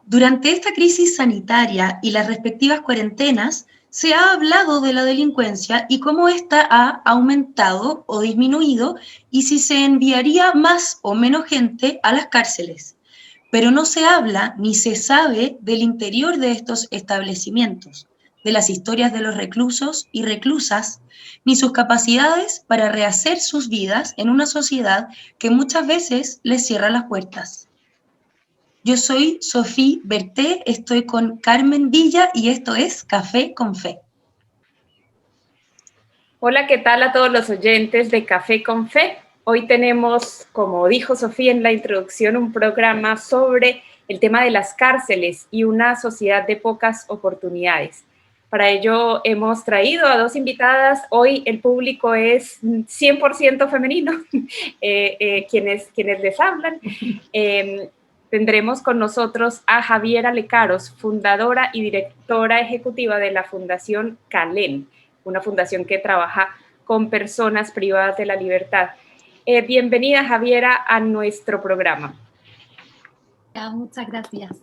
Durante esta crisis sanitaria y las respectivas cuarentenas, se ha hablado de la delincuencia y cómo ésta ha aumentado o disminuido y si se enviaría más o menos gente a las cárceles. Pero no se habla ni se sabe del interior de estos establecimientos, de las historias de los reclusos y reclusas, ni sus capacidades para rehacer sus vidas en una sociedad que muchas veces les cierra las puertas. Yo soy Sofía Berté, estoy con Carmen Villa y esto es Café con Fe. Hola, ¿qué tal a todos los oyentes de Café con Fe? Hoy tenemos, como dijo Sofía en la introducción, un programa sobre el tema de las cárceles y una sociedad de pocas oportunidades. Para ello hemos traído a dos invitadas. Hoy el público es 100% femenino, quienes les hablan. Tendremos con nosotros a Javiera Lecaros, fundadora y directora ejecutiva de la Fundación CALEN, una fundación que trabaja con personas privadas de la libertad. Bienvenida, Javiera, a nuestro programa. Muchas gracias.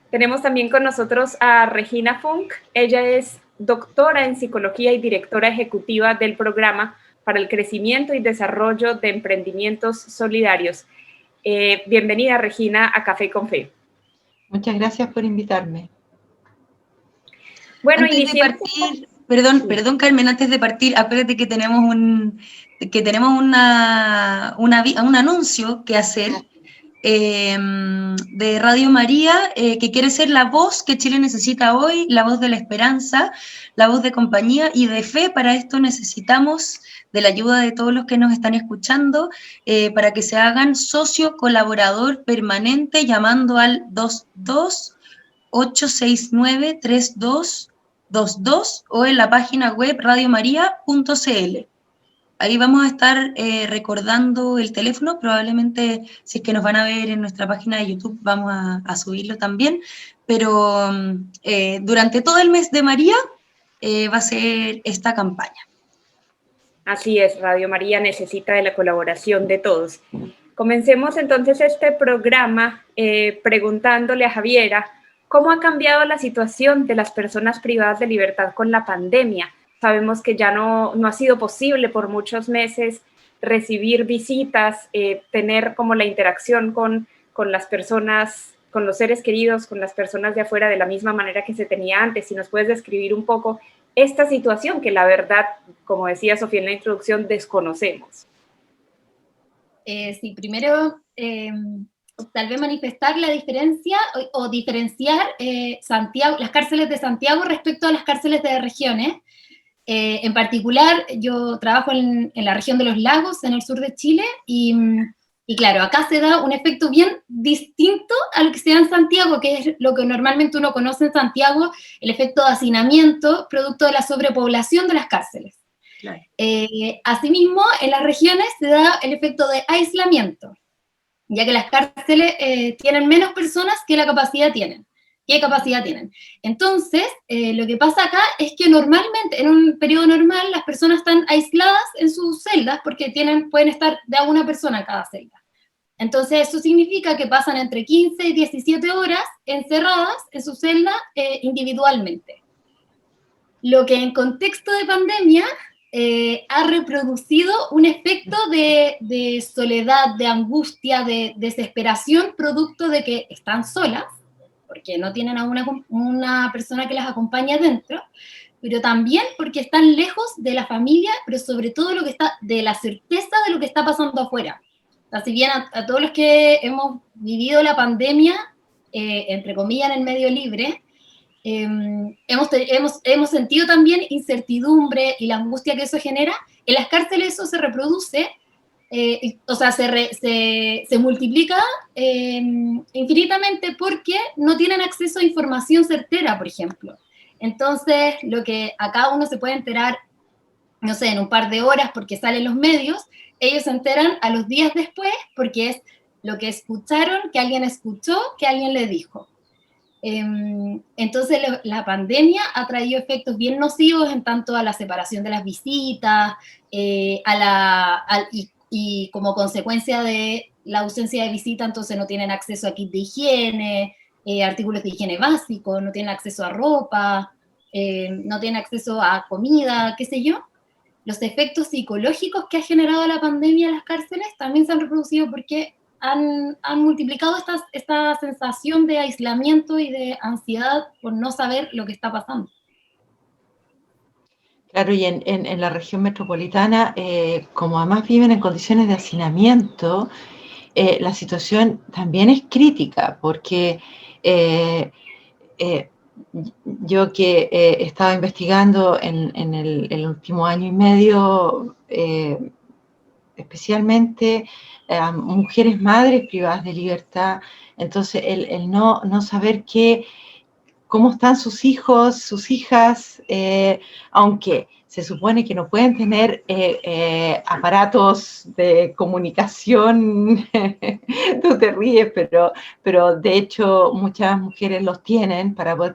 Tenemos también con nosotros a Regina Funk. Ella es doctora en psicología y directora ejecutiva del programa para el crecimiento y desarrollo de emprendimientos solidarios. Bienvenida, Regina, a Café con Fe. Muchas gracias por invitarme. Bueno, antes de partir, perdón Carmen, antes de partir, acuérdate que tenemos un anuncio que hacer de Radio María, que quiere ser la voz que Chile necesita hoy, la voz de la esperanza, la voz de compañía y de fe. Para esto necesitamos de la ayuda de todos los que nos están escuchando, para que se hagan socio colaborador permanente llamando al 22-869-3222 o en la página web radiomaria.cl. Ahí vamos a estar recordando el teléfono, probablemente si es que nos van a ver en nuestra página de YouTube vamos a subirlo también, pero durante todo el mes de María va a ser esta campaña. Así es, Radio María necesita de la colaboración de todos. Comencemos entonces este programa preguntándole a Javiera, ¿cómo ha cambiado la situación de las personas privadas de libertad con la pandemia? Sabemos que ya no ha sido posible por muchos meses recibir visitas, tener como la interacción con las personas, con los seres queridos, con las personas de afuera de la misma manera que se tenía antes. Si nos puedes describir un poco esta situación que la verdad, como decía Sofía en la introducción, desconocemos. Sí, primero tal vez manifestar la diferencia o diferenciar Santiago, las cárceles de Santiago respecto a las cárceles de regiones. En particular, yo trabajo en la región de los lagos, en el sur de Chile, y claro, acá se da un efecto bien distinto a lo que se da en Santiago, que es lo que normalmente uno conoce en Santiago, el efecto de hacinamiento, producto de la sobrepoblación de las cárceles. Claro. Asimismo, en las regiones se da el efecto de aislamiento, ya que las cárceles tienen menos personas que la capacidad tienen. ¿Qué capacidad tienen? Entonces, lo que pasa acá es que normalmente, en un periodo normal, las personas están aisladas en sus celdas porque pueden estar de a una persona en cada celda. Entonces, eso significa que pasan entre 15 y 17 horas encerradas en su celda individualmente. Lo que en contexto de pandemia ha reproducido un efecto de soledad, de angustia, de desesperación, producto de que están solas, porque no tienen a una persona que las acompañe adentro, pero también porque están lejos de la familia, pero sobre todo de la certeza de lo que está pasando afuera. O sea, si bien a todos los que hemos vivido la pandemia, entre comillas, en el medio libre, hemos sentido también incertidumbre y la angustia que eso genera. En las cárceles eso se reproduce, o sea, se multiplica infinitamente porque no tienen acceso a información certera, por ejemplo. Entonces, lo que acá uno se puede enterar, no sé, en un par de horas porque salen los medios, ellos se enteran a los días después porque es lo que escucharon, que alguien escuchó, que alguien le dijo. Entonces la pandemia ha traído efectos bien nocivos en tanto a la separación de las visitas, y como consecuencia de la ausencia de visita, entonces no tienen acceso a kits de higiene, artículos de higiene básicos, no tienen acceso a ropa, no tienen acceso a comida, qué sé yo. Los efectos psicológicos que ha generado la pandemia en las cárceles también se han reproducido porque han multiplicado esta sensación de aislamiento y de ansiedad por no saber lo que está pasando. Claro, y en la región metropolitana, como además viven en condiciones de hacinamiento, la situación también es crítica, porque yo que estaba investigando en el último año y medio, especialmente mujeres madres privadas de libertad, entonces el no saber cómo están sus hijos, sus hijas, aunque se supone que no pueden tener aparatos de comunicación, tú te ríes, pero de hecho muchas mujeres los tienen para poder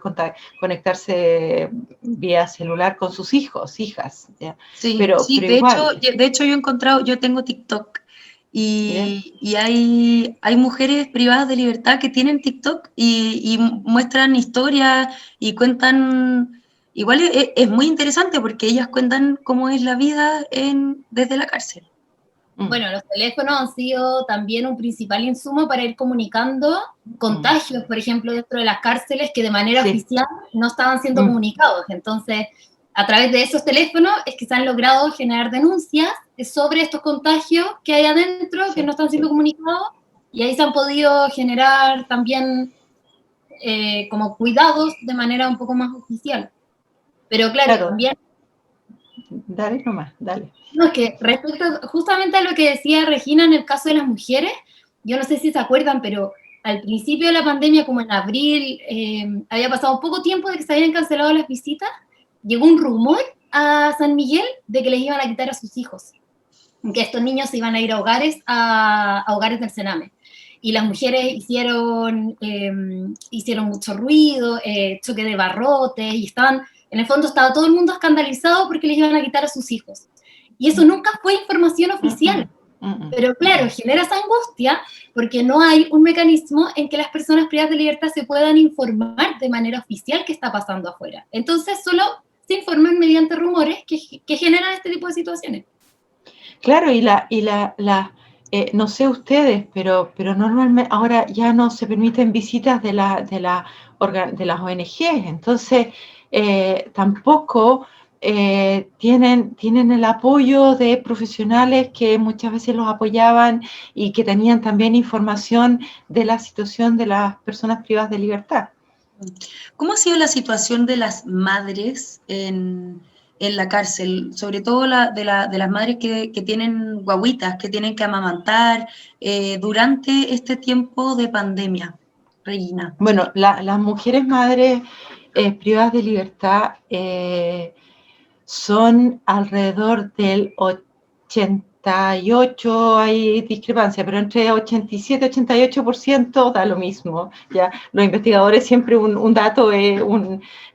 conectarse vía celular con sus hijos, hijas. ¿Ya? Sí, pero de igual. hecho yo tengo TikTok y hay mujeres privadas de libertad que tienen TikTok y muestran historias y cuentan, igual es muy interesante porque ellas cuentan cómo es la vida desde la cárcel. Bueno, los teléfonos han sido también un principal insumo para ir comunicando contagios, por ejemplo, dentro de las cárceles que de manera oficial no estaban siendo comunicados. Entonces, a través de esos teléfonos es que se han logrado generar denuncias sobre estos contagios que hay adentro que no están siendo comunicados, y ahí se han podido generar también como cuidados de manera un poco más oficial. Pero claro. También... Dale nomás, dale. No, es que respecto justamente a lo que decía Regina en el caso de las mujeres, yo no sé si se acuerdan, pero al principio de la pandemia, como en abril, había pasado poco tiempo de que se habían cancelado las visitas, llegó un rumor a San Miguel de que les iban a quitar a sus hijos, que estos niños se iban a ir a hogares del Sename. Y las mujeres hicieron mucho ruido, choque de barrotes, y en el fondo estaba todo el mundo escandalizado porque les iban a quitar a sus hijos. Y eso nunca fue información oficial. Pero claro, genera esa angustia porque no hay un mecanismo en que las personas privadas de libertad se puedan informar de manera oficial qué está pasando afuera. Entonces solo se informan mediante rumores que generan este tipo de situaciones. Claro, no sé ustedes, pero normalmente ahora ya no se permiten visitas de las ONGs, entonces tampoco tienen el apoyo de profesionales que muchas veces los apoyaban y que tenían también información de la situación de las personas privadas de libertad. ¿Cómo ha sido la situación de las madres en la cárcel? Sobre todo de las madres que tienen guaguitas, que tienen que amamantar durante este tiempo de pandemia, Regina. Bueno, las mujeres madres privadas de libertad son alrededor del 88%, hay discrepancia, pero entre 87 y 88% da lo mismo. ¿Ya? Los investigadores siempre un dato,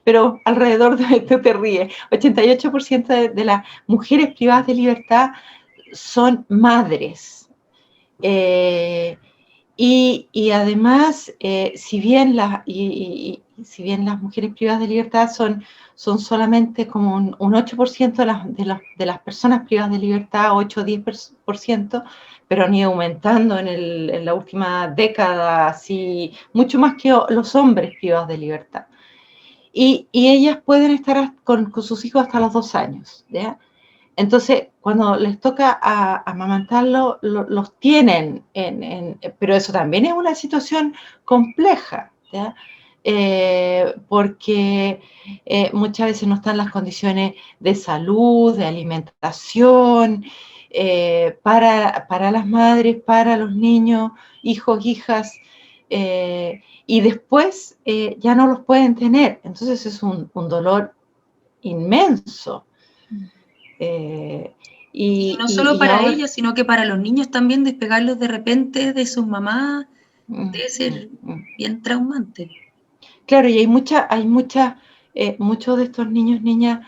pero alrededor de esto te ríes, 88% de las mujeres privadas de libertad son madres. Y además, si bien las mujeres privadas de libertad son solamente como un 8% de las personas privadas de libertad, 8 o 10%, pero han ido aumentando en la última década, así, mucho más que los hombres privados de libertad. Y ellas pueden estar con sus hijos hasta los 2 años, ¿ya? Entonces, cuando les toca amamantarlo, los tienen, pero eso también es una situación compleja, ¿ya? Porque muchas veces no están las condiciones de salud, de alimentación, para las madres, para los niños, hijos, hijas, y después ya no los pueden tener. Entonces es un dolor inmenso. Y no solo para ellos, sino que para los niños también, despegarlos de repente de sus mamás debe ser bien traumante. Claro, y hay muchos de estos niños, niñas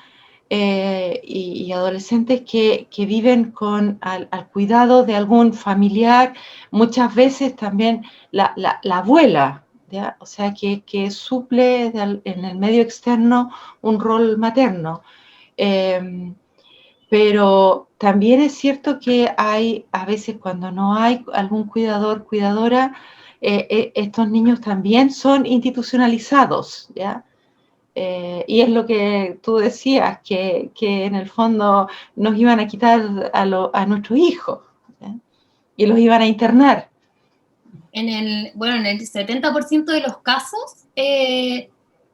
y adolescentes que viven al cuidado de algún familiar, muchas veces también la abuela, ¿ya? O sea, que suple en el medio externo un rol materno. Pero también es cierto que hay, a veces cuando no hay algún cuidador, cuidadora, estos niños también son institucionalizados, ¿ya? Y es lo que tú decías, que en el fondo nos iban a quitar a nuestros hijos, ¿ya? Y los iban a internar. En el 70% de los casos, en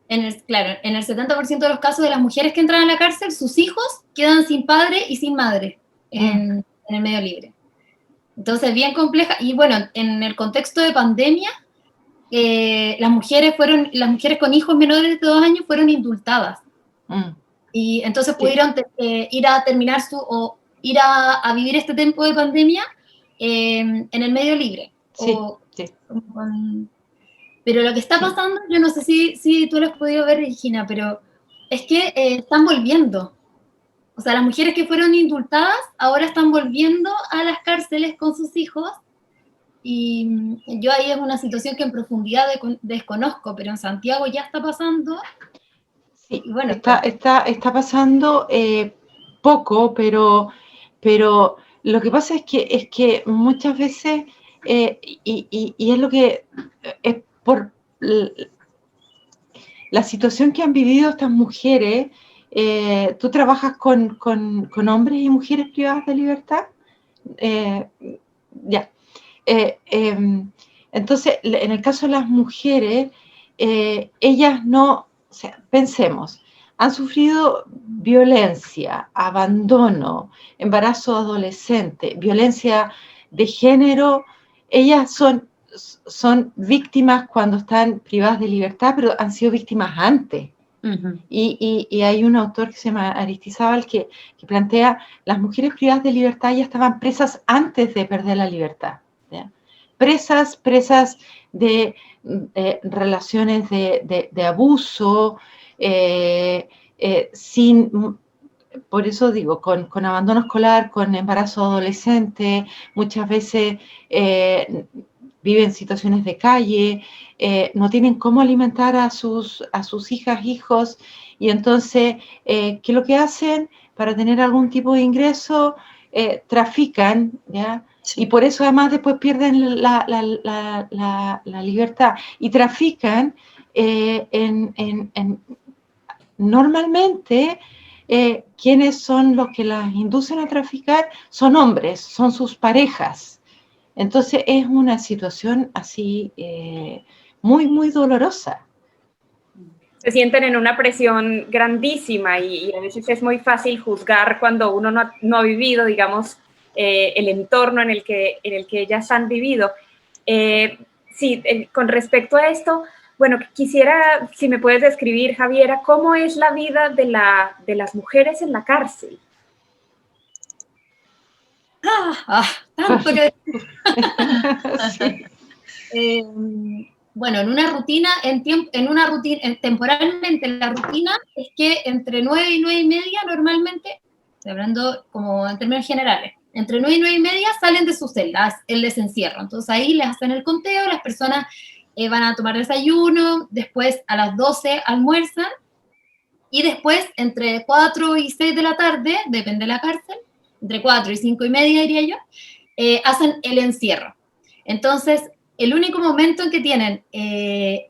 el 70% de los casos de las mujeres que entran a la cárcel, sus hijos quedan sin padre y sin madre en el medio libre. Entonces, bien compleja. Y bueno, en el contexto de pandemia, las mujeres con hijos menores de 2 años fueron indultadas. Y entonces pudieron ir a terminar ir a vivir este tiempo de pandemia en el medio libre. Sí. Pero lo que está pasando, yo no sé si tú lo has podido ver, Regina, pero es que están volviendo. O sea, las mujeres que fueron indultadas ahora están volviendo a las cárceles con sus hijos, y yo ahí es una situación que en profundidad desconozco, pero en Santiago ya está pasando. Sí, y bueno, está pasando poco, pero lo que pasa es que muchas veces, y es lo que es por la situación que han vivido estas mujeres. ¿Tú trabajas con hombres y mujeres privadas de libertad? Ya. Entonces, en el caso de las mujeres, ellas no, o sea, pensemos, han sufrido violencia, abandono, embarazo adolescente, violencia de género. Ellas son víctimas cuando están privadas de libertad, pero han sido víctimas antes. Y hay un autor que se llama Aristizábal que plantea: las mujeres privadas de libertad ya estaban presas antes de perder la libertad, ¿ya? Presas de relaciones de abuso, por eso digo, con abandono escolar, con embarazo adolescente, muchas veces viven situaciones de calle, no tienen cómo alimentar a sus hijas, hijos, y entonces, ¿qué es lo que hacen? Para tener algún tipo de ingreso, trafican, ¿ya? Sí. Y por eso además después pierden la libertad, y trafican normalmente. ¿Quiénes son los que las inducen a traficar? Son hombres, son sus parejas. Entonces es una situación así muy, muy dolorosa. Se sienten en una presión grandísima y a veces es muy fácil juzgar cuando uno no ha vivido, digamos, el entorno en el que ellas han vivido. Sí, con respecto a esto, bueno, quisiera, si me puedes describir, Javiera, ¿cómo es la vida de las mujeres en la cárcel? Tanto que... Sí. Bueno, temporalmente la rutina es que entre 9 y 9 y media normalmente, estoy hablando como en términos generales, entre 9 y 9 y media salen de sus celdas, les encierro. Entonces ahí les hacen el conteo, las personas van a tomar desayuno, después a las 12 almuerzan, y después entre 4 y 6 de la tarde, depende de la cárcel, entre 4 y 5 y media diría yo, hacen el encierro. Entonces, el único momento en que tienen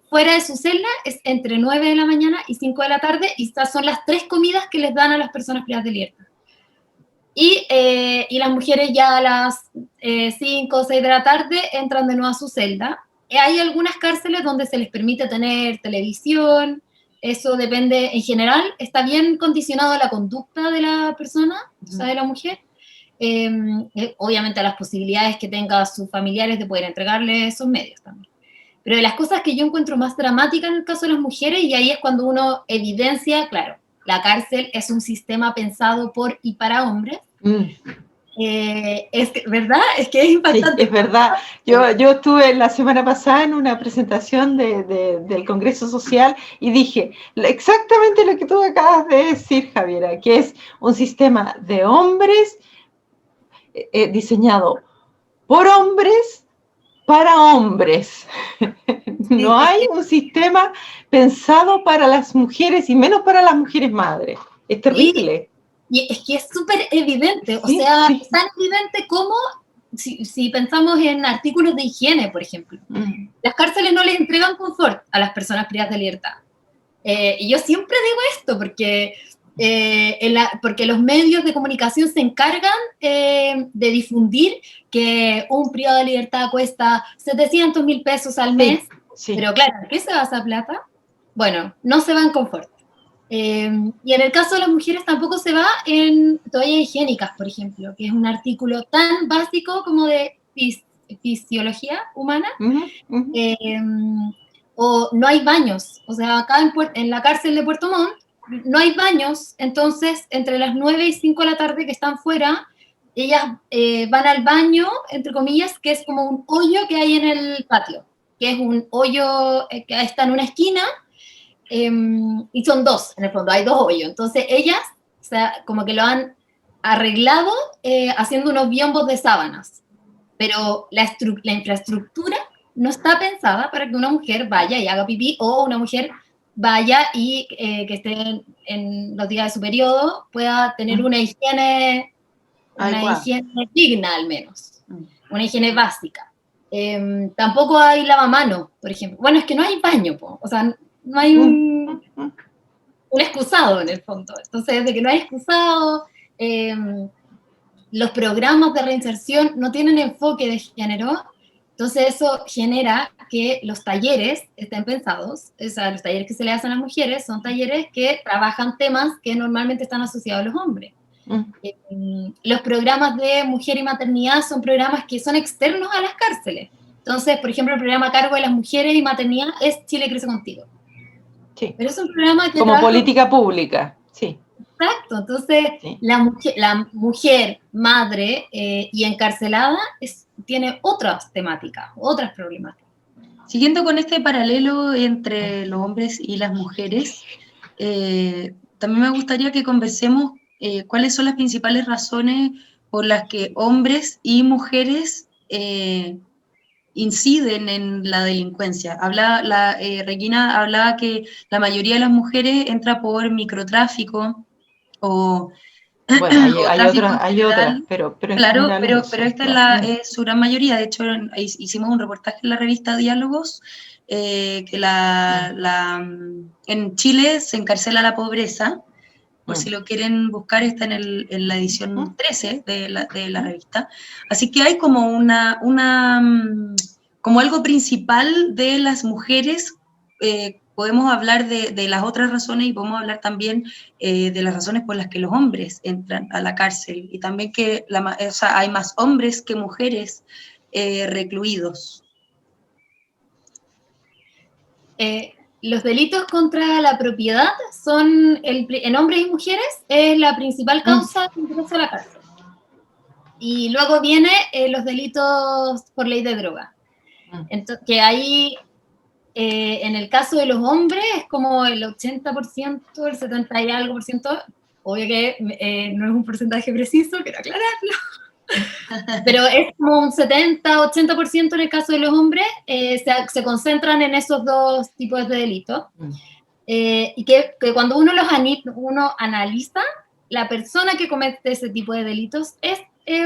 fuera de su celda es entre 9 de la mañana y 5 de la tarde, y estas son las 3 comidas que les dan a las personas privadas de libertad. Y las mujeres ya a las 5 o 6 de la tarde entran de nuevo a su celda. Hay algunas cárceles donde se les permite tener televisión, eso depende, en general está bien condicionado a la conducta de la persona, o sea, de la mujer. Obviamente a las posibilidades que tenga sus familiares de poder entregarle esos medios también. Pero de las cosas que yo encuentro más dramáticas en el caso de las mujeres, y ahí es cuando uno evidencia, claro, la cárcel es un sistema pensado por y para hombres. ¿Verdad? Es que es impactante. Sí, es verdad. Yo estuve la semana pasada en una presentación del Congreso Social y dije exactamente lo que tú acabas de decir, Javiera, que es un sistema de hombres diseñado por hombres para hombres. No hay un sistema pensado para las mujeres y menos para las mujeres madres. Es terrible. Y es que es súper evidente, o Sí, sea, sí. es tan evidente como si pensamos en artículos de higiene, por ejemplo. Las cárceles no les entregan confort a las personas privadas de libertad. Y yo siempre digo esto porque los medios de comunicación se encargan de difundir que un privado de libertad cuesta 700.000 pesos al mes, Sí. pero claro, ¿en qué se va esa plata? Bueno, no se va en confort. Y en el caso de las mujeres tampoco se va en toallas higiénicas, por ejemplo, que es un artículo tan básico como de fisiología humana. O no hay baños, o sea, acá en la cárcel de Puerto Montt no hay baños, entonces entre las 9 y 5 de la tarde que están fuera, ellas van al baño, entre comillas, que es como un hoyo que hay en el patio, que es un hoyo que está en una esquina, y son dos, en el fondo, hay dos hoyos, entonces ellas, o sea, como que lo han arreglado haciendo unos biombos de sábanas, pero la infraestructura no está pensada para que una mujer vaya y haga pipí, o una mujer vaya y que esté en los días de su periodo pueda tener una higiene digna al menos, una higiene básica. Tampoco hay lavamanos, por ejemplo. Bueno, es que no hay baño, o sea, no hay un excusado en el fondo. Entonces, de que no hay excusado, los programas de reinserción no tienen enfoque de género, entonces eso genera que los talleres estén pensados, o sea, los talleres que se le hacen a las mujeres son talleres que trabajan temas que normalmente están asociados a los hombres. Los programas de mujer y maternidad son programas que son externos a las cárceles. Entonces, por ejemplo, el programa a cargo de las mujeres y maternidad es Chile Crece Contigo. Sí. Pero es un programa que como política pública, sí. Exacto, entonces sí. la mujer madre y encarcelada tiene otras temáticas, otras problemáticas. Siguiendo con este paralelo entre los hombres y las mujeres, también me gustaría que conversemos cuáles son las principales razones por las que hombres y mujeres inciden en la delincuencia. Regina hablaba que la mayoría de las mujeres entra por microtráfico o bueno, hay o otras, pero en claro, general pero es eso, esta es su gran mayoría. De hecho, hicimos un reportaje en la revista Diálogos, que en Chile se encarcela la pobreza, por si lo quieren buscar, está en la edición 13 de la revista. Así que hay como como algo principal de las mujeres. Podemos hablar de las otras razones y podemos hablar también de las razones por las que los hombres entran a la cárcel, y también que hay más hombres que mujeres recluidos. Los delitos contra la propiedad son, en hombres y mujeres, es la principal causa de ingreso a la cárcel. Y luego viene los delitos por ley de droga. Entonces, que ahí, en el caso de los hombres, es como el 80%, el 70 y algo por ciento. Obvio que no es un porcentaje preciso, quiero aclararlo. Pero es como un 70-80% en el caso de los hombres, se concentran en esos dos tipos de delitos. Y que cuando uno analiza, la persona que comete ese tipo de delitos es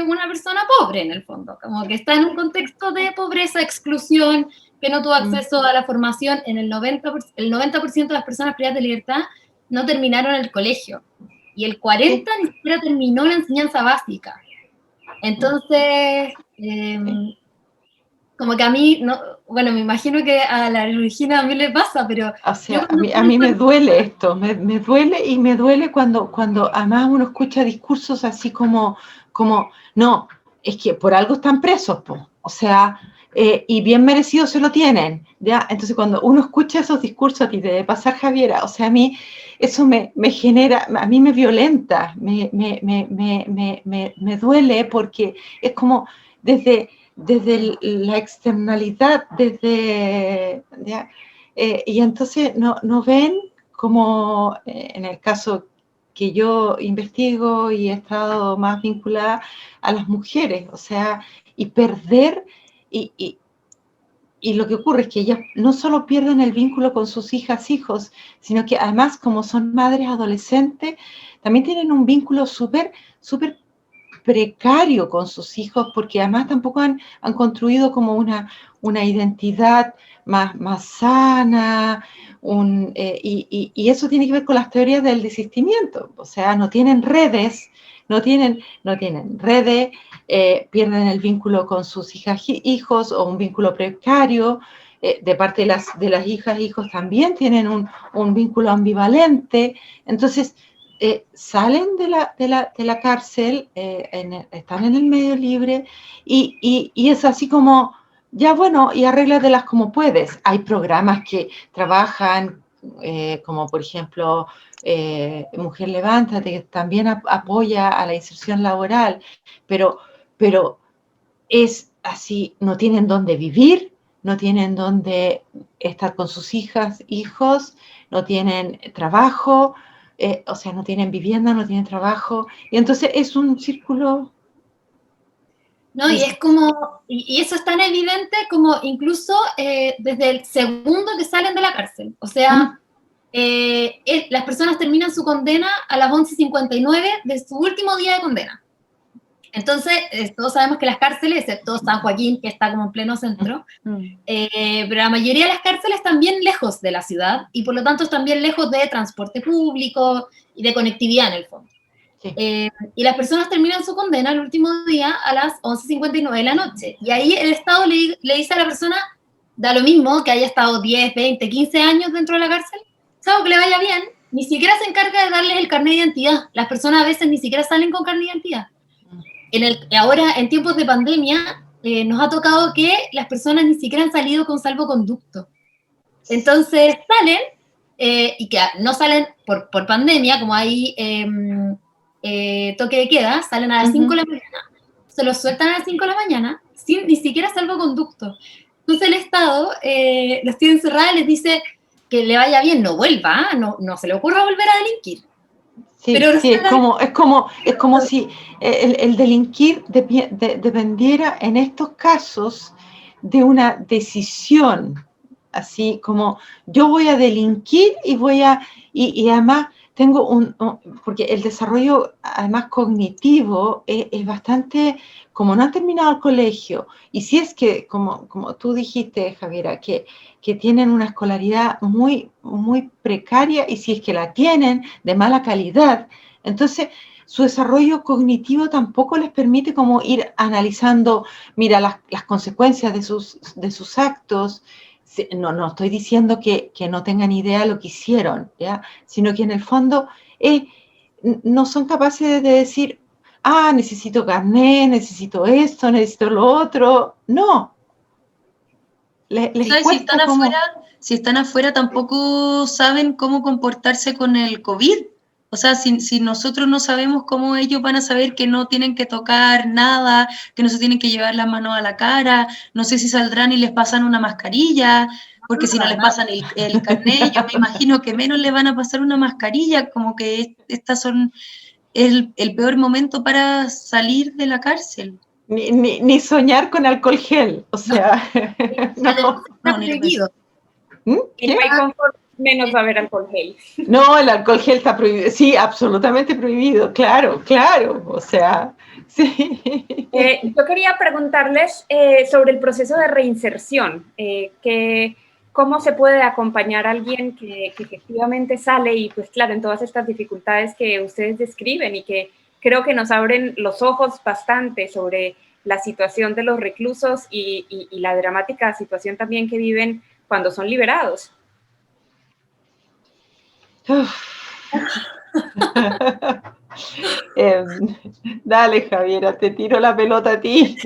una persona pobre en el fondo, como que está en un contexto de pobreza, exclusión, que no tuvo acceso a la formación. El 90% de las personas privadas de libertad no terminaron el colegio, y el 40% ni siquiera terminó la enseñanza básica. Entonces, como que a mí, bueno, me imagino que a la Regina a mí le pasa, pero... O sea, a mí me duele esto, me duele cuando además uno escucha discursos así como, no, es que por algo están presos, o sea, y bien merecido se lo tienen, ¿ya? Entonces cuando uno escucha esos discursos, a ti te debe pasar, Javiera, o sea, a mí eso me genera, a mí me violenta, me duele, porque es como desde la externalidad, y entonces no ven como, en el caso que yo investigo y he estado más vinculada a las mujeres, o sea, y perder, y y lo que ocurre es que ellas no solo pierden el vínculo con sus hijas, hijos, sino que además, como son madres adolescentes, también tienen un vínculo súper precario con sus hijos, porque además tampoco han construido como una identidad más sana, y eso tiene que ver con las teorías del desistimiento. O sea, no tienen redes, pierden el vínculo con sus hijas, hijos, o un vínculo precario. De parte de las hijas, hijos también tienen un vínculo ambivalente. Entonces, salen de la cárcel, están en el medio libre, y es así como, ya bueno, y arréglatelas como puedes. Hay programas que trabajan, como por ejemplo, Mujer Levántate, que también apoya a la inserción laboral, pero es así, no tienen dónde vivir, no tienen dónde estar con sus hijas, hijos, no tienen trabajo, o sea, no tienen vivienda, no tienen trabajo, y entonces es un círculo. No, y es como, y eso es tan evidente como incluso desde el segundo que salen de la cárcel. O sea, las personas terminan su condena a las 11:59 de su último día de condena. Entonces, todos sabemos que las cárceles, excepto San Joaquín, que está como en pleno centro, pero la mayoría de las cárceles están bien lejos de la ciudad, y por lo tanto están bien lejos de transporte público y de conectividad en el fondo. Sí. Y las personas terminan su condena el último día a las 11:59 de la noche, y ahí el Estado le dice a la persona, da lo mismo que haya estado 10, 20, 15 años dentro de la cárcel, salvo que le vaya bien, ni siquiera se encarga de darles el carnet de identidad. Las personas a veces ni siquiera salen con carnet de identidad. Ahora, en tiempos de pandemia, nos ha tocado que las personas ni siquiera han salido con salvoconducto. Entonces salen, y que no salen por pandemia, como hay toque de queda, salen a las 5 de la mañana, se los sueltan a las 5 de la mañana, sin ni siquiera salvoconducto. Entonces el Estado los tiene encerrados y les dice que le vaya bien, no vuelva, no se le ocurra volver a delinquir. Sí, pero sí, es como si el delinquir dependiera en estos casos de una decisión, así como yo voy a delinquir y además tengo porque el desarrollo además cognitivo es bastante, como no han terminado el colegio, y si es que, como tú dijiste, Javiera, que tienen una escolaridad muy precaria, y si es que la tienen de mala calidad, entonces su desarrollo cognitivo tampoco les permite como ir analizando, mira, las consecuencias de sus actos. No estoy diciendo que no tengan idea de lo que hicieron, ¿ya? Sino que en el fondo no son capaces de decir, necesito carnet, necesito esto, necesito lo otro. No. Si están afuera tampoco saben cómo comportarse con el COVID. O sea, si nosotros no sabemos cómo ellos van a saber que no tienen que tocar nada, que no se tienen que llevar las manos a la cara, no sé si saldrán y les pasan una mascarilla, porque si no les pasan el carnet, yo me imagino que menos les van a pasar una mascarilla, como que estas son el peor momento para salir de la cárcel. Ni soñar con alcohol gel, o sea, no prohibido. Y no hay confort menos haber alcohol gel. No, el alcohol gel está prohibido, sí, absolutamente prohibido, claro, o sea, sí. Yo quería preguntarles sobre el proceso de reinserción, cómo se puede acompañar a alguien que efectivamente sale y pues claro, en todas estas dificultades que ustedes describen y que creo que nos abren los ojos bastante sobre la situación de los reclusos y la dramática situación también que viven cuando son liberados. Dale, Javiera, te tiro la pelota a ti.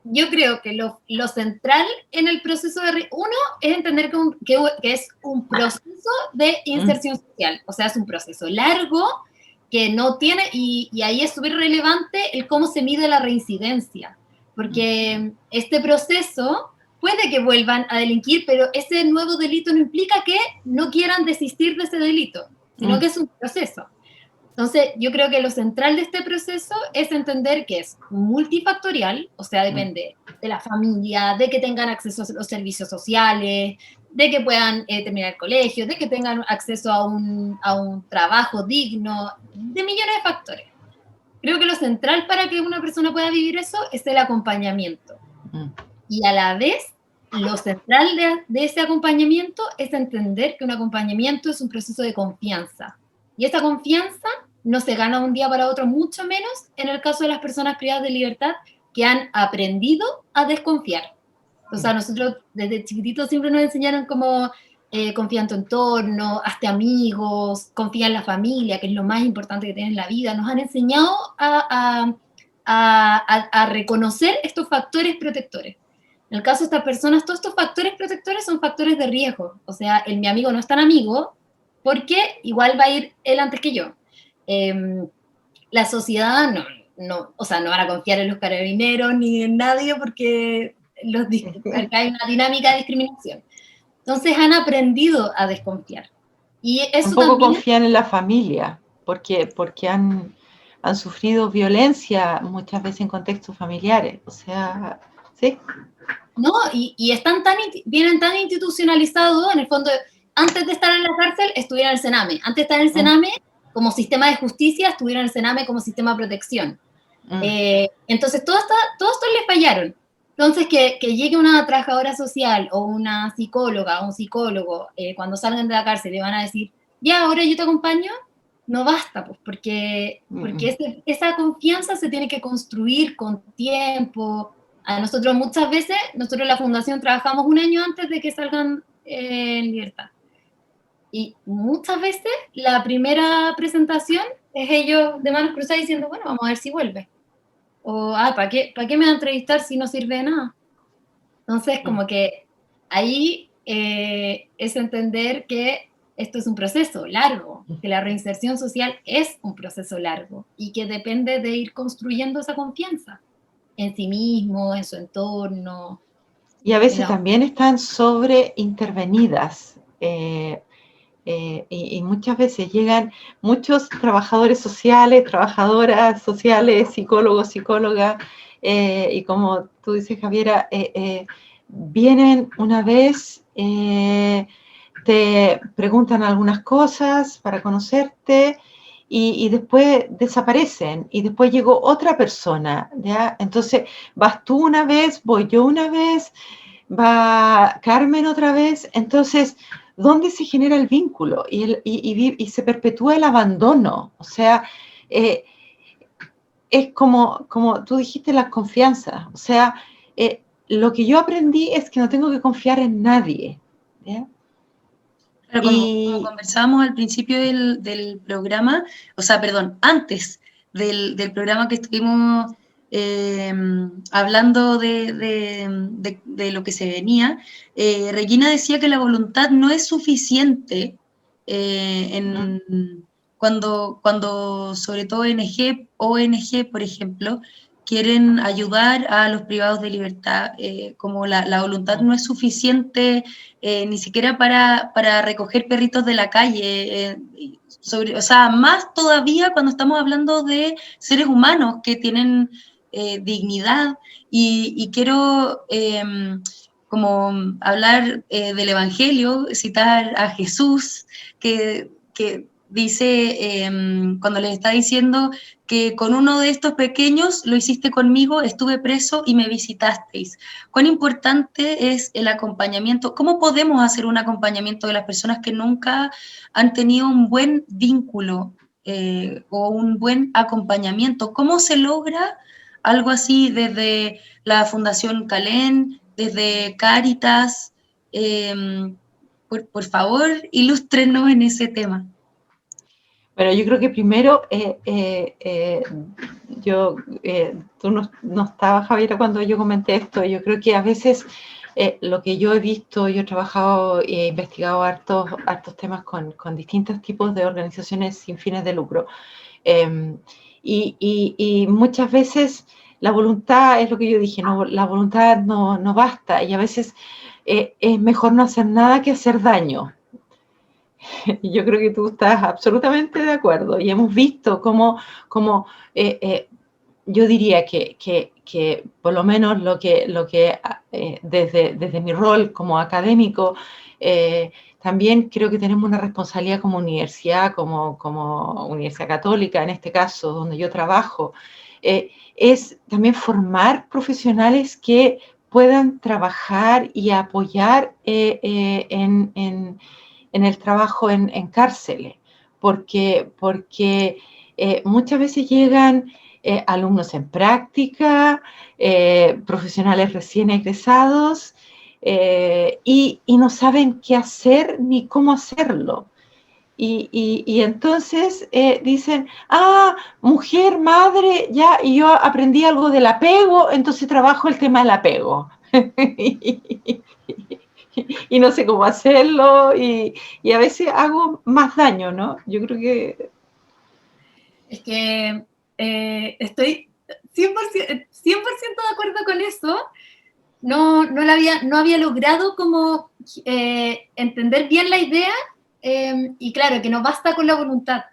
Yo creo que lo central en el proceso uno es entender que es un proceso de inserción social, o sea, es un proceso largo que no tiene, y ahí es súper relevante el cómo se mide la reincidencia, porque este proceso puede que vuelvan a delinquir, pero ese nuevo delito no implica que no quieran desistir de ese delito, sino que es un proceso. Entonces, yo creo que lo central de este proceso es entender que es multifactorial, o sea, depende de la familia, de que tengan acceso a los servicios sociales, de que puedan terminar el colegio, de que tengan acceso a un trabajo digno, de millones de factores. Creo que lo central para que una persona pueda vivir eso es el acompañamiento. Y a la vez, lo central de ese acompañamiento es entender que un acompañamiento es un proceso de confianza. Y esa confianza no se gana de un día para otro, mucho menos en el caso de las personas privadas de libertad que han aprendido a desconfiar. O sea, nosotros desde chiquititos siempre nos enseñaron como confía en tu entorno, hazte amigos, confía en la familia, que es lo más importante que tienes en la vida. Nos han enseñado a reconocer estos factores protectores. En el caso de estas personas, todos estos factores protectores son factores de riesgo. O sea, mi amigo no es tan amigo porque igual va a ir él antes que yo. La sociedad no van a confiar en los carabineros ni en nadie porque acá hay una dinámica de discriminación. Entonces han aprendido a desconfiar. Y eso tampoco confían en la familia porque han sufrido violencia muchas veces en contextos familiares. O sea, ¿sí? No, y vienen tan institucionalizados, en el fondo, antes de estar en la cárcel, estuvieron en el Sename. Antes de estar en el Sename, como sistema de justicia, estuvieron en el Sename como sistema de protección. Entonces, todo esto les fallaron. Entonces, que llegue una trabajadora social o una psicóloga o un psicólogo, cuando salgan de la cárcel, le van a decir, ya, ahora yo te acompaño, no basta, pues, porque esa confianza se tiene que construir con tiempo. A nosotros muchas veces, nosotros en la fundación trabajamos un año antes de que salgan en libertad. Y muchas veces la primera presentación es ellos de manos cruzadas diciendo, bueno, vamos a ver si vuelve. O, ¿para qué me van a entrevistar si no sirve de nada? Entonces, como que ahí es entender que esto es un proceso largo, que la reinserción social es un proceso largo y que depende de ir construyendo esa confianza en sí mismo, en su entorno. Y a veces también están sobreintervenidas. Y muchas veces llegan muchos trabajadores sociales, trabajadoras sociales, psicólogos, psicólogas, y como tú dices, Javiera, vienen una vez, te preguntan algunas cosas para conocerte y después desaparecen y después llegó otra persona, ¿ya? Entonces vas tú una vez, voy yo una vez, va Carmen otra vez, entonces ¿dónde se genera el vínculo? Y se perpetúa el abandono. O sea, es como tú dijiste, la confianza. O sea, lo que yo aprendí es que no tengo que confiar en nadie. ¿Ya? Pero como conversábamos al principio del programa, o sea, perdón, antes del programa que estuvimos hablando de lo que se venía, Regina decía que la voluntad no es suficiente cuando sobre todo ONG, por ejemplo, quieren ayudar a los privados de libertad, como la voluntad no es suficiente ni siquiera para recoger perritos de la calle, o sea, más todavía cuando estamos hablando de seres humanos que tienen dignidad, y quiero como hablar del Evangelio, citar a Jesús, que dice, cuando les está diciendo que con uno de estos pequeños lo hiciste conmigo, estuve preso y me visitasteis. ¿Cuán importante es el acompañamiento? ¿Cómo podemos hacer un acompañamiento de las personas que nunca han tenido un buen vínculo o un buen acompañamiento? ¿Cómo se logra algo así desde la Fundación Calén, desde Cáritas? Por favor, ilústrenos en ese tema. Bueno, yo creo que primero, tú no estabas, Javiera, cuando yo comenté esto. Yo creo que a veces lo que yo he visto, yo he trabajado e investigado hartos temas con distintos tipos de organizaciones sin fines de lucro. Y muchas veces la voluntad, es lo que yo dije, no, la voluntad no basta, y a veces es mejor no hacer nada que hacer daño. yo creo que tú estás absolutamente de acuerdo, y hemos visto cómo yo diría que por lo menos lo que desde mi rol como académico, también creo que tenemos una responsabilidad como universidad, como Universidad Católica, en este caso, donde yo trabajo, es también formar profesionales que puedan trabajar y apoyar en el trabajo en cárceles, porque muchas veces llegan alumnos en práctica, profesionales recién egresados, y no saben qué hacer ni cómo hacerlo. Y entonces dicen, mujer, madre, ya, y yo aprendí algo del apego, entonces trabajo el tema del apego. Y no sé cómo hacerlo, y a veces hago más daño, ¿no? Yo creo que... Es que estoy 100% de acuerdo con eso. No había logrado como entender bien la idea, y claro, que no basta con la voluntad.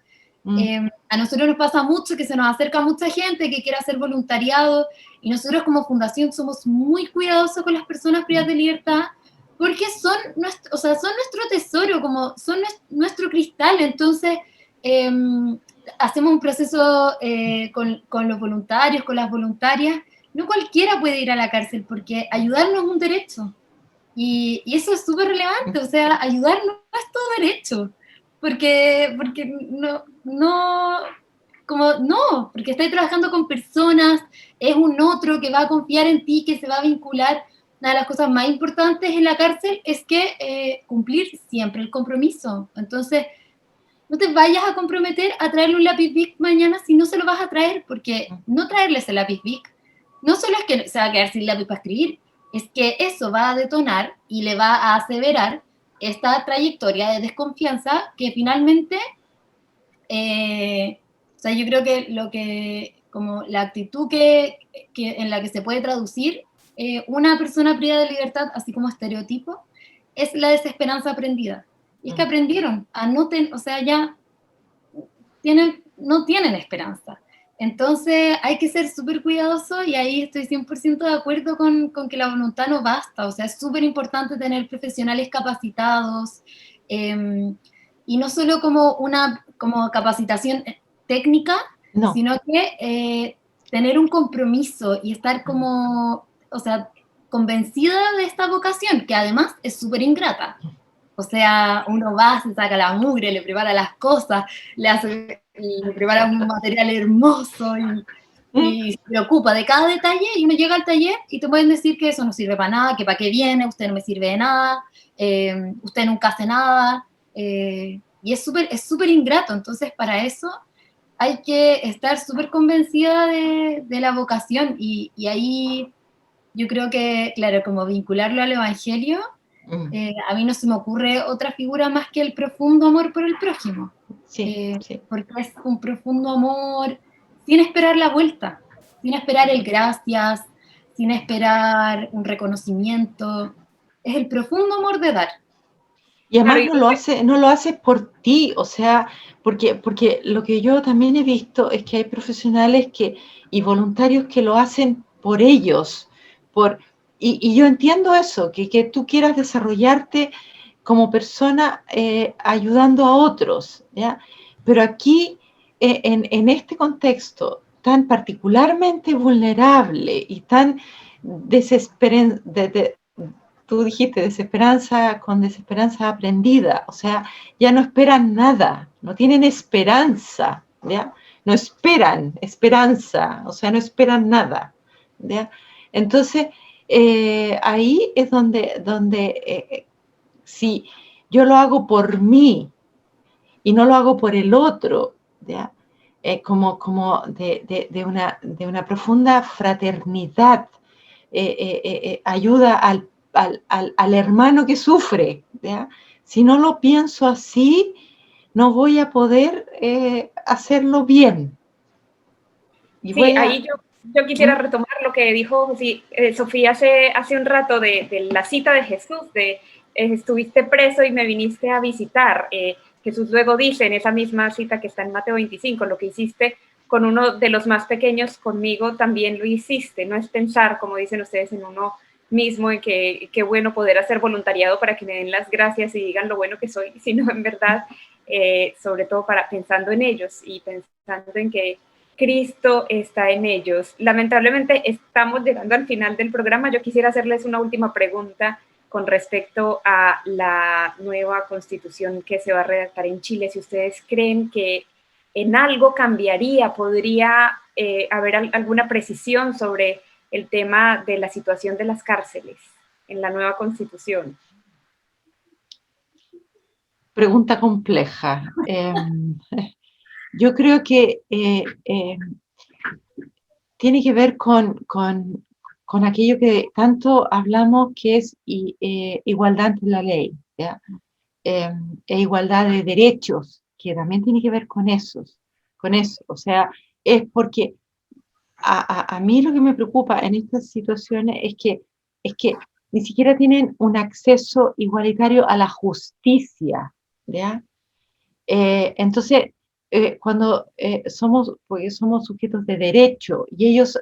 A nosotros nos pasa mucho que se nos acerca mucha gente que quiere hacer voluntariado, y nosotros como fundación somos muy cuidadosos con las personas privadas de libertad, porque son nuestro tesoro, como son nuestro cristal. Entonces hacemos un proceso con los voluntarios, con las voluntarias. No cualquiera puede ir a la cárcel, porque ayudarnos es un derecho. Y eso es súper relevante, o sea, ayudarnos es todo derecho. Porque porque estás trabajando con personas, es un otro que va a confiar en ti, que se va a vincular. Una de las cosas más importantes en la cárcel es que cumplir siempre el compromiso. Entonces, no te vayas a comprometer a traerle un lápiz Bic mañana si no se lo vas a traer, porque no traerles el lápiz Bic no solo es que se va a quedar sin lápiz para escribir, es que eso va a detonar y le va a aseverar esta trayectoria de desconfianza que finalmente, o sea, yo creo que como la actitud en la que se puede traducir una persona privada de libertad, así como estereotipo, es la desesperanza aprendida. Y es que aprendieron a o sea, ya no tienen esperanza. Entonces hay que ser súper cuidadoso, y ahí estoy 100% de acuerdo con que la voluntad no basta. O sea, es súper importante tener profesionales capacitados, y no solo como capacitación técnica, No. sino que tener un compromiso y estar o sea, convencida de esta vocación, que además es súper ingrata. O sea, uno va, se saca la mugre, le prepara las cosas, le prepara un material hermoso y se preocupa de cada detalle, y uno llega al taller y te pueden decir que eso no sirve para nada, que para qué viene, usted no me sirve de nada, usted nunca hace nada, y es súper ingrato. Entonces, para eso hay que estar súper convencida de la vocación, y ahí yo creo que, claro, como vincularlo al Evangelio. A mí no se me ocurre otra figura más que el profundo amor por el prójimo. Sí, sí. Porque es un profundo amor sin esperar la vuelta, sin esperar el gracias, sin esperar un reconocimiento. Es el profundo amor de dar. Y además no lo haces por ti, o sea, porque lo que yo también he visto es que hay profesionales y voluntarios que lo hacen por ellos, y yo entiendo eso, que tú quieras desarrollarte como persona ayudando a otros, ¿ya? Pero aquí, en este contexto tan particularmente vulnerable y tan desesperante, tú dijiste desesperanza con desesperanza aprendida, o sea, ya no esperan nada, no tienen esperanza, ¿ya? No esperan esperanza, o sea, no esperan nada, ¿ya? Entonces, ahí es donde si yo lo hago por mí y no lo hago por el otro, ¿ya? Como de una profunda fraternidad, ayuda al hermano que sufre, ¿ya? Si no lo pienso así, no voy a poder hacerlo bien. Y sí, ahí yo quisiera retomar lo que dijo Sofía hace un rato de la cita de Jesús, estuviste preso y me viniste a visitar. Jesús luego dice en esa misma cita que está en Mateo 25, lo que hiciste con uno de los más pequeños, conmigo también lo hiciste. No es pensar, como dicen ustedes, en uno mismo, en que qué bueno poder hacer voluntariado para que me den las gracias y digan lo bueno que soy, sino en verdad, sobre todo pensando en ellos y pensando en que Cristo está en ellos. Lamentablemente estamos llegando al final del programa. Yo quisiera hacerles una última pregunta con respecto a la nueva constitución que se va a redactar en Chile. Si ustedes creen que en algo cambiaría, podría haber alguna precisión sobre el tema de la situación de las cárceles en la nueva constitución. Pregunta compleja. Yo creo que tiene que ver con aquello que tanto hablamos, que es igualdad ante la ley, ¿ya? E igualdad de derechos, que también tiene que ver con eso. O sea, es porque a mí lo que me preocupa en estas situaciones es que ni siquiera tienen un acceso igualitario a la justicia, ¿ya? Entonces, cuando porque somos sujetos de derecho, y ellos,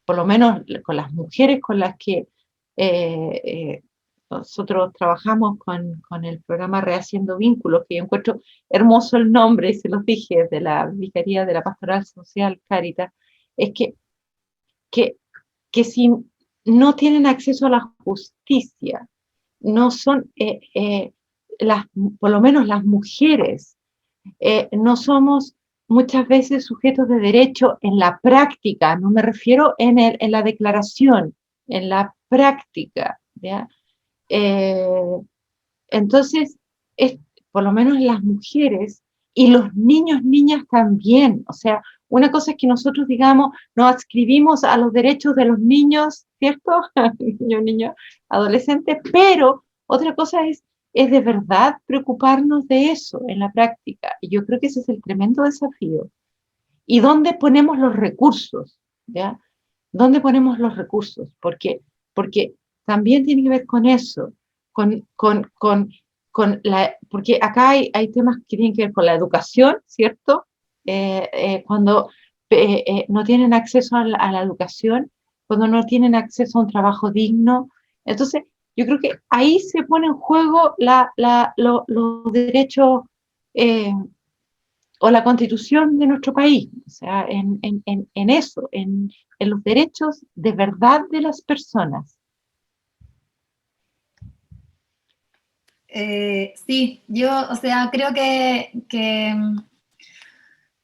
por lo menos con las mujeres con las que nosotros trabajamos con el programa Rehaciendo Vínculos, que yo encuentro hermoso el nombre, y se los dije, de la Vicaría de la Pastoral Social Cáritas, es que si no tienen acceso a la justicia, no son, por lo menos las mujeres, no somos muchas veces sujetos de derecho en la práctica, no me refiero en la declaración, en la práctica, ¿ya? Entonces, por lo menos las mujeres y los niños, niñas también, o sea, una cosa es que nosotros, digamos, nos adscribimos a los derechos de los niños, ¿cierto? Niños, adolescentes, pero otra cosa es de verdad preocuparnos de eso en la práctica. Y yo creo que ese es el tremendo desafío. ¿Y dónde ponemos los recursos? ¿Ya? ¿Dónde ponemos los recursos? Porque también tiene que ver con eso, porque acá hay temas que tienen que ver con la educación, ¿cierto? Cuando no tienen acceso a la educación, cuando no tienen acceso a un trabajo digno. Entonces, yo creo que ahí se pone en juego los derechos o la constitución de nuestro país, o sea, en eso, en los derechos de verdad de las personas. Sí, yo, o sea, creo que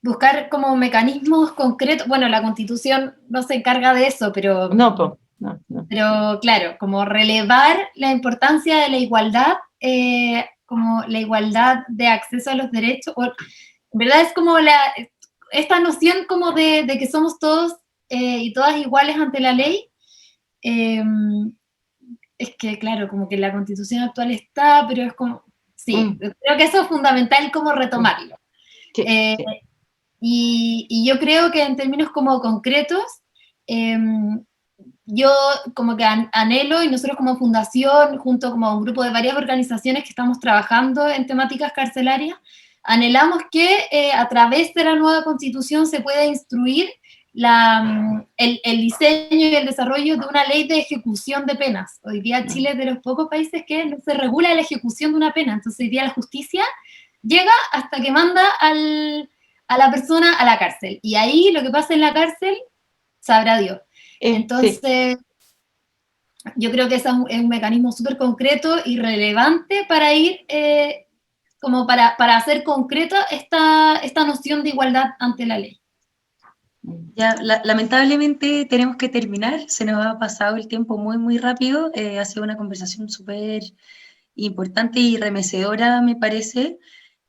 buscar como mecanismos concretos, bueno, la Constitución no se encarga de eso, pero... No. Pero claro, como relevar la importancia de la igualdad, como la igualdad de acceso a los derechos, en verdad es como esta noción como de que somos todos y todas iguales ante la ley. Es que, claro, como que la Constitución actual está, pero es como, sí, creo que eso es fundamental como retomarlo. Sí, sí. Y yo creo que en términos como concretos, yo como que anhelo, y nosotros como fundación, junto como un grupo de varias organizaciones que estamos trabajando en temáticas carcelarias, anhelamos que a través de la nueva Constitución se pueda instruir el diseño y el desarrollo de una ley de ejecución de penas. Hoy día Chile es de los pocos países que no se regula la ejecución de una pena, entonces hoy día la justicia llega hasta que manda a la persona a la cárcel, y ahí lo que pasa en la cárcel, sabrá Dios. Entonces, sí, yo creo que ese es un mecanismo súper concreto y relevante para ir, como para hacer concreta esta noción de igualdad ante la ley. Ya, lamentablemente tenemos que terminar, se nos ha pasado el tiempo muy, muy rápido, ha sido una conversación súper importante y remecedora, me parece,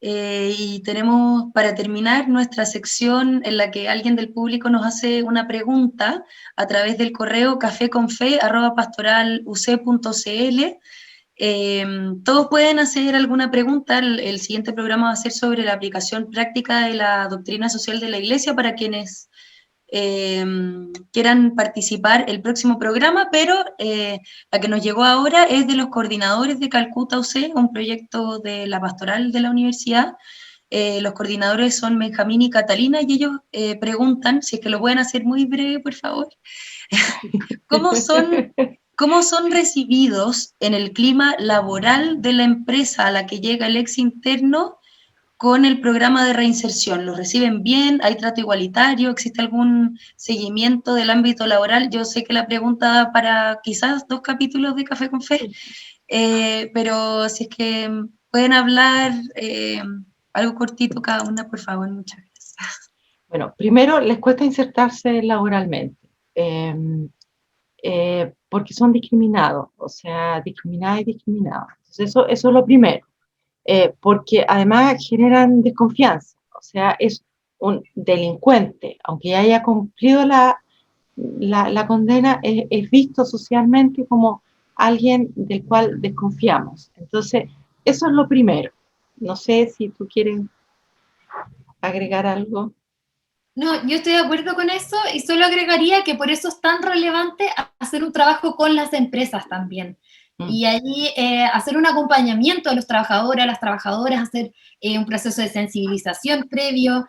y tenemos para terminar nuestra sección en la que alguien del público nos hace una pregunta a través del correo cafeconfe@pastoraluc.cl. Todos pueden hacer alguna pregunta. El siguiente programa va a ser sobre la aplicación práctica de la doctrina social de la Iglesia para quienes quieran participar el próximo programa, pero la que nos llegó ahora es de los coordinadores de Calcuta UC, un proyecto de la pastoral de la universidad. Los coordinadores son Benjamín y Catalina, y ellos preguntan, si es que lo pueden hacer muy breve, por favor, ¿cómo son recibidos en el clima laboral de la empresa a la que llega el ex interno con el programa de reinserción? ¿Los reciben bien? ¿Hay trato igualitario? ¿Existe algún seguimiento del ámbito laboral? Yo sé que la pregunta da para quizás 2 capítulos de Café con Fe, pero si es que pueden hablar algo cortito cada una, por favor, muchas gracias. Bueno, primero les cuesta insertarse laboralmente, porque son discriminados, o sea, discriminadas y discriminados. Entonces eso es lo primero. Porque además generan desconfianza, o sea, es un delincuente, aunque haya cumplido la condena, es visto socialmente como alguien del cual desconfiamos. Entonces, eso es lo primero. No sé si tú quieres agregar algo. No, yo estoy de acuerdo con eso y solo agregaría que por eso es tan relevante hacer un trabajo con las empresas también. Y allí hacer un acompañamiento a los trabajadores, a las trabajadoras, hacer un proceso de sensibilización previo,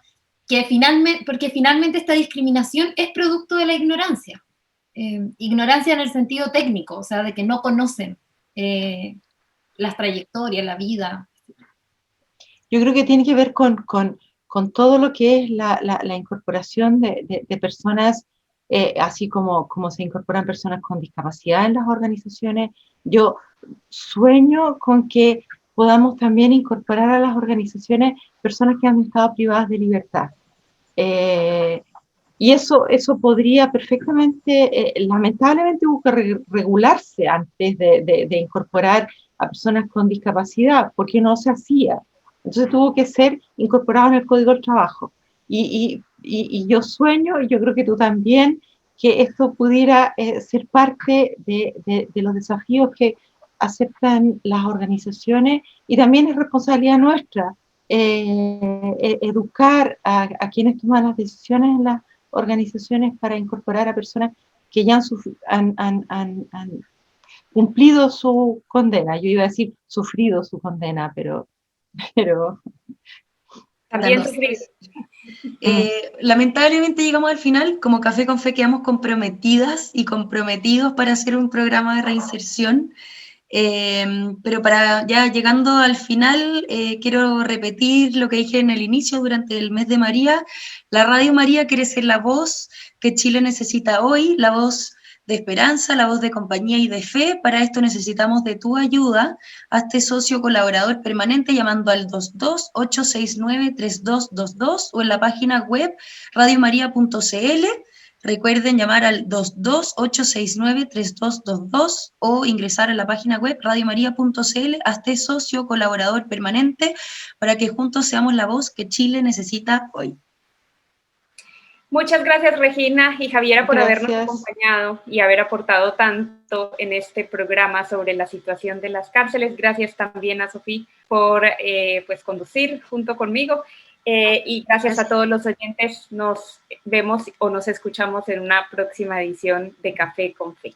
porque finalmente esta discriminación es producto de la ignorancia. Ignorancia en el sentido técnico, o sea, de que no conocen las trayectorias, la vida. Yo creo que tiene que ver con todo lo que es la incorporación de personas, así como se incorporan personas con discapacidad en las organizaciones. Yo sueño con que podamos también incorporar a las organizaciones personas que han estado privadas de libertad. Y eso podría perfectamente, lamentablemente hubo que regularse antes de incorporar a personas con discapacidad, porque no se hacía. Entonces tuvo que ser incorporado en el Código del Trabajo. Y yo sueño, y yo creo que tú también, que esto pudiera ser parte de los desafíos que aceptan las organizaciones, y también es responsabilidad nuestra educar a quienes toman las decisiones en las organizaciones para incorporar a personas que ya han cumplido su condena. Yo iba a decir sufrido su condena, pero también sufrido. Lamentablemente llegamos al final. Como Café con Fe quedamos comprometidas y comprometidos para hacer un programa de reinserción. Pero para ya llegando al final, quiero repetir lo que dije en el inicio. Durante el mes de María, la Radio María quiere ser la voz que Chile necesita hoy, la voz de esperanza, la voz de compañía y de fe. Para esto necesitamos de tu ayuda. Hazte socio colaborador permanente llamando al 22-869-3222 o en la página web radiomaria.cl. Recuerden llamar al 22-869-3222 o ingresar a la página web radiomaria.cl. Hazte socio colaborador permanente para que juntos seamos la voz que Chile necesita hoy. Muchas gracias, Regina y Javiera, por habernos acompañado y haber aportado tanto en este programa sobre la situación de las cárceles. Gracias también a Sofía por conducir junto conmigo. Y gracias a todos los oyentes. Nos vemos o nos escuchamos en una próxima edición de Café con Fe.